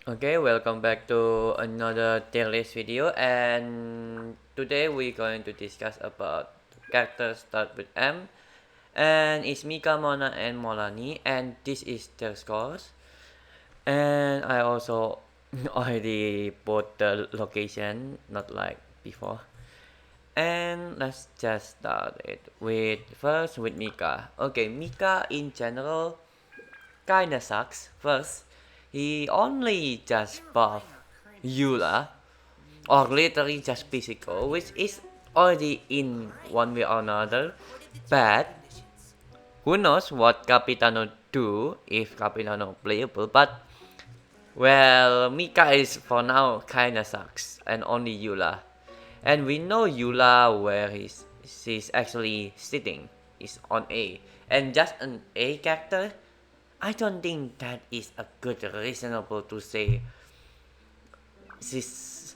Okay, welcome back to another tier list video, and today we're going to discuss about characters start with M, and it's Mika, Mona, and Mualani, and this is their scores. And I also already put the location, not like before. And let's just start it with first with Mika. Okay, Mika in general kinda sucks. First, he only just buff Eula, or literally just physical, which is already in one way or another. But who knows what Capitano do if Capitano playable, but well, Mika is for now kinda sucks, and only Eula. And we know Eula where she's actually sitting, is on A. And just an A character, I don't think that is a good reasonable to say this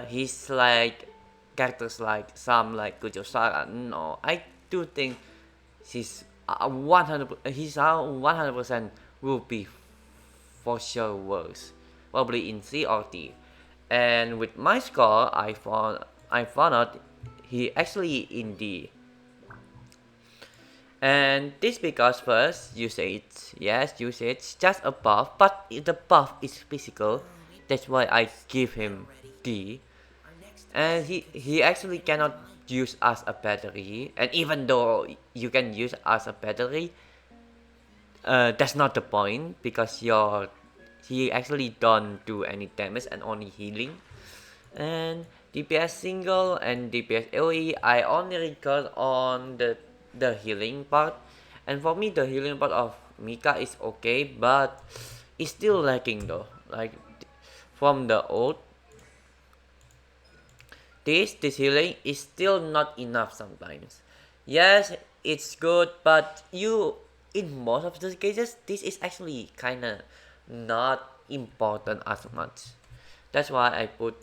he's like characters like some like Chara. No, I do think he's 100 he's 100% will be for sure worse, probably in C or D. And with my score, I found out he actually in D. And this because first usage, yes, usage just a buff, but the buff is physical. That's why I give him D. And he actually cannot use as a battery. And even though you can use as a battery, that's not the point because he actually don't do any damage and only healing. And Dps Single and Dps Aoe, I only record on the healing part. And for me, the healing part of Mika is okay, but it's still lacking though. Like from the old, this healing is still not enough sometimes. Yes, it's good, but in most of the cases, this is actually kinda not important as much. That's why I put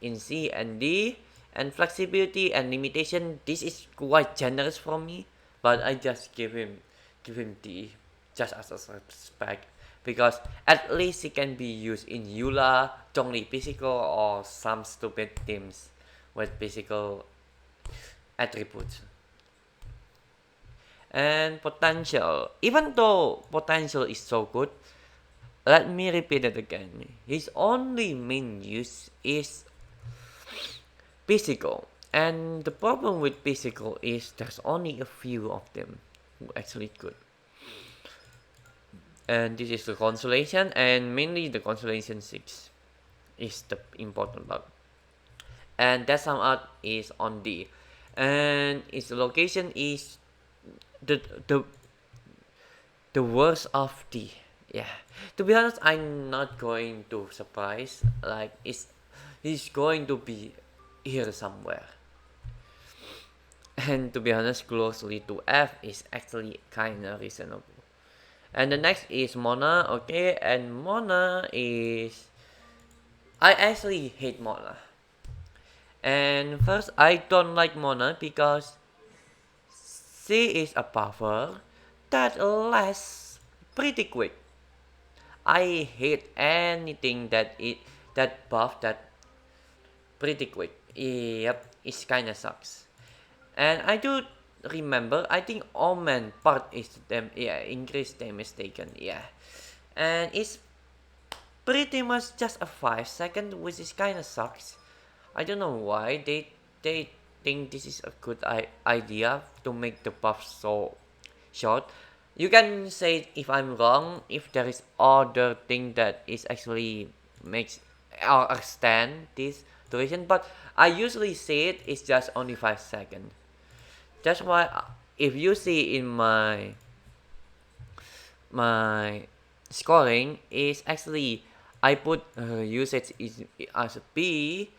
in C and D. And flexibility and limitation, this is quite generous for me, but I just give him D just as a spec because at least it can be used in Eula, Zhongli physical, or some stupid teams with physical attributes. And potential, even though potential is so good, let me repeat it again. His only main use is physical. And the problem with physical is there's only a few of them who actually good. And this is the consolation, and mainly the consolation 6 is the important part. And that sum up is on D. And its location is the the the worst of D. Yeah. To be honest, I'm not going to surprise. Like he's going to be here somewhere. And to be honest, closely to F is actually kinda reasonable. And the next is Mona, okay, and Mona is... I actually hate Mona. And first, I don't like Mona because she is a buffer that lasts pretty quick. I hate anything that buff that pretty quick. Yep, it kinda sucks. And I do remember, I think Omen part is increased damage taken, yeah. And it's pretty much just a 5 second, which is kinda sucks. I don't know why they think this is a good idea to make the buff so short. You can say if I'm wrong, if there is other thing that is actually makes or extend this duration, but I usually say it's just only 5 seconds. That's why if you see in my scoring is actually I put usage as a B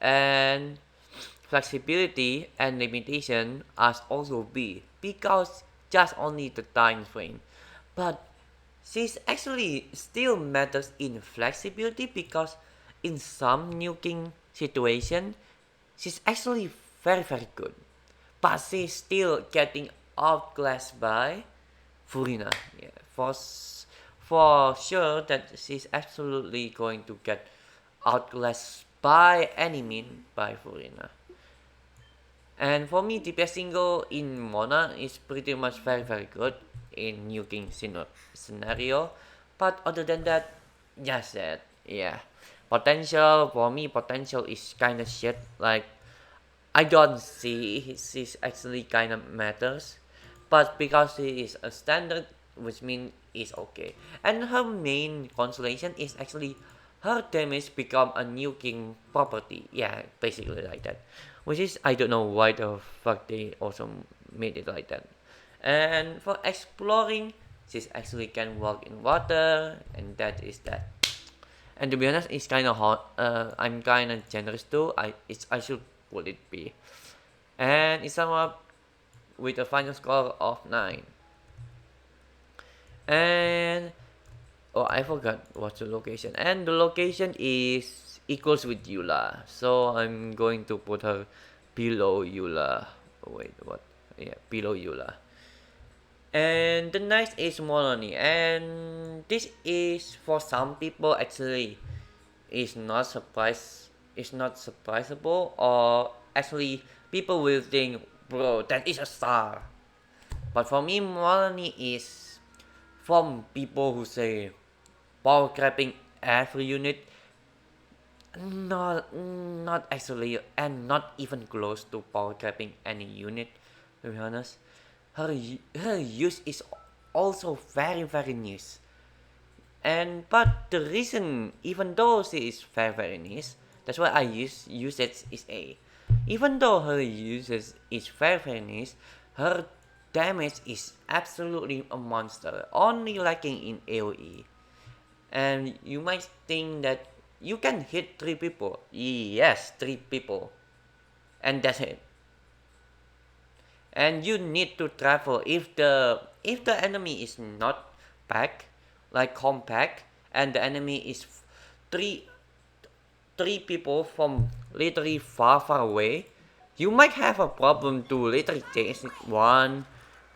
and flexibility and limitation as also B because just only the time frame. But this actually still matters in flexibility because in some nuking situation she's actually very good. But she's still getting outclassed by Furina. Yeah, for sure that she's absolutely going to get outclassed by any mean by Furina. And for me, DPS Single in Mona is pretty much very good in New King scenario. But other than that, just that, yeah. Potential, for me, potential is kinda shit. Like, I don't see his actually kinda matters. But because he is a standard, which means it's okay. And her main consolation is actually her damage become a New King property. Yeah, basically like that. Which is, I don't know why the fuck they also made it like that. And for exploring, she's actually can walk in water, and that is that. And to be honest, it's kind of hot. I'm kind of generous too. I should put it B. And it's sum up with a final score of 9. And oh, I forgot what's the location. And the location is equals with Eula. So I'm going to put her below Eula. Oh, wait, what? Yeah, below Eula. And the next is Mualani. And this is for some people actually is not surprisable, or actually people will think, bro, that is a star. But for me, Mualani is from people who say power grabbing every unit. Not actually, and not even close to power grabbing any unit, to be honest. Her use is also very niche. And but the reason, even though she is very niche, that's why I use it is A. Even though her uses is very niche, her damage is absolutely a monster, only lacking in AoE. And you might think that you can hit 3 people. Yes, 3 people. And that's it. And you need to travel if the enemy is not packed, like compact, and the enemy is three people from literally far away, you might have a problem to literally chase 1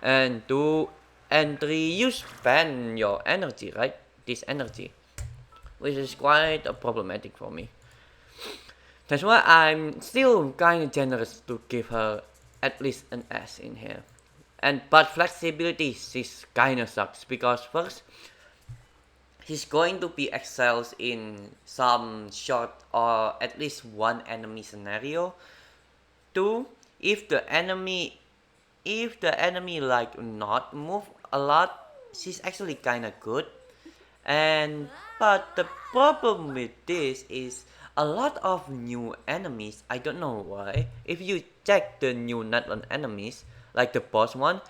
and 2 and 3. You spend your energy, right? This energy, which is quite problematic for me. That's why I'm still kind of generous to give her at least an S in here. But flexibility is kind of sucks, because first, he's going to be excels in some short or at least one enemy scenario. 2, if the enemy like not move a lot, she's actually kind of good. But the problem with this is a lot of new enemies. I don't know why. If you check the new Natlan enemies, like the boss one,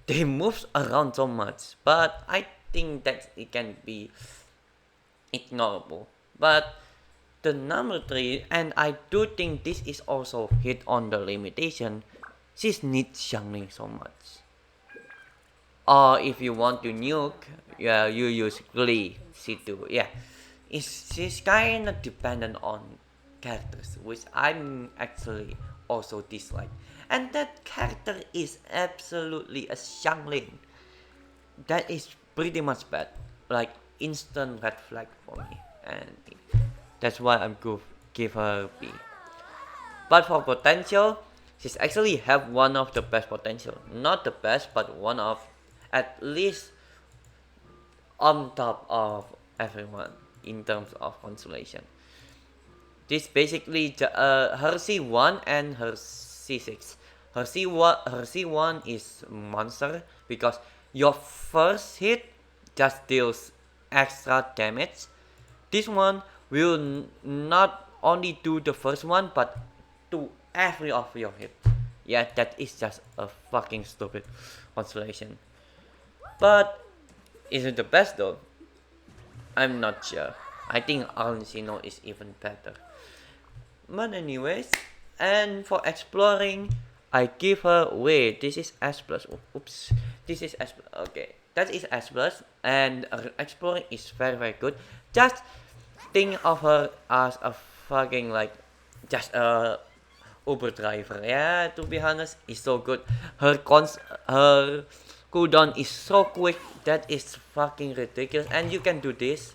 they move around so much. But I think that it can be ignorable. But the number 3, and I do think this is also hit on the limitation, she needs jungling so much. Or if you want to nuke, yeah, you use Glee C2. Yeah, she's kind of dependent on characters, which I'm actually also dislike. And that character is absolutely a jungling. That is pretty much bad, like instant red flag for me, and that's why I'm going to give her B. But for potential, she's actually have one of the best potential. Not the best, but one of at least on top of everyone in terms of consolation. This basically her C1 and her C6. Her C1 is monster because your first hit just deals extra damage. This one will not only do the first one, but to every of your hit. Yeah, that is just a fucking stupid constellation. But is it the best though? I'm not sure. I think Arncino is even better. But anyways, and for exploring, I give her, wait, this is S plus. Oops, this is S. Okay, that is S plus, and exploring is very good. Just think of her as a fucking like just a Uber driver. Yeah, to be honest, it's so good. Her cooldown is so quick that is fucking ridiculous, and you can do this,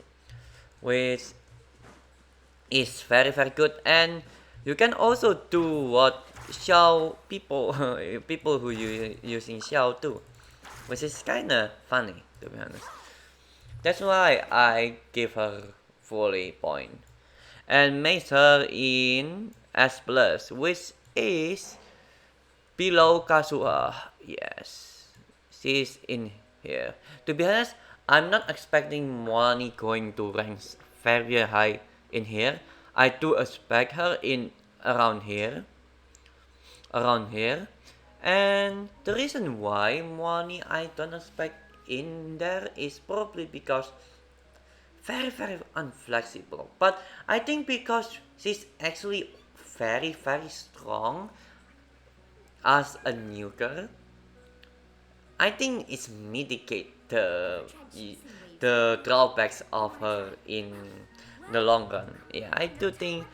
which is very good. And you can also do what Xiao people people who using Xiao too, which is kinda funny to be honest. That's why I give her 40 point and made her in S plus, which is below Kazuha. Yes, she's in here. To be honest, I'm not expecting Mualani going to rank very high in here. I do expect her in around here. And the reason why Mualani I don't expect in there is probably because very unflexible. But I think because she's actually very strong as a nuker, I think it's mitigate the drawbacks of her in the long run. Yeah, I do think.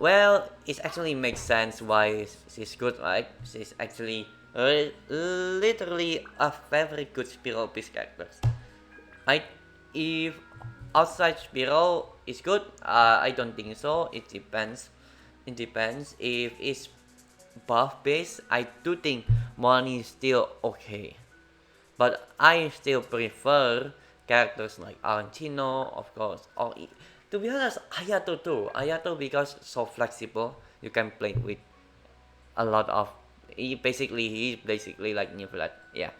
Well, it actually makes sense why she's good, right? She's actually literally a very good Spiral piece character. I if outside Spiral is good, I don't think so. It depends. It depends. If it's buff based, I do think Money is still okay. But I still prefer characters like Argentino, of course, or to be honest, Ayato too. Ayato because so flexible, you can play with a lot of. He's basically like Niflat, yeah.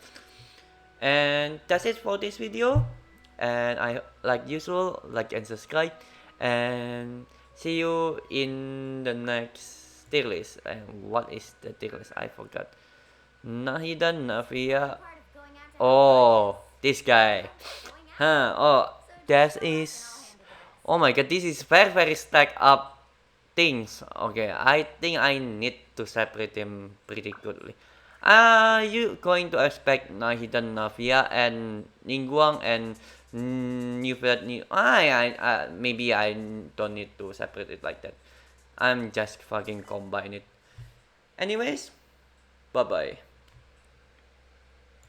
And that's it for this video. And I like usual, like and subscribe, and see you in the next tier list. And what is the tier list? I forgot. Nahida Navia. Oh, this guy. Huh. Oh, that is. Oh my god, this is very stacked up things. Okay, I think I need to separate them pretty goodly. Are you going to expect Nahida Navia and Ningguang and New New? Maybe I don't need to separate it like that. I'm just fucking combine it. Anyways, bye bye.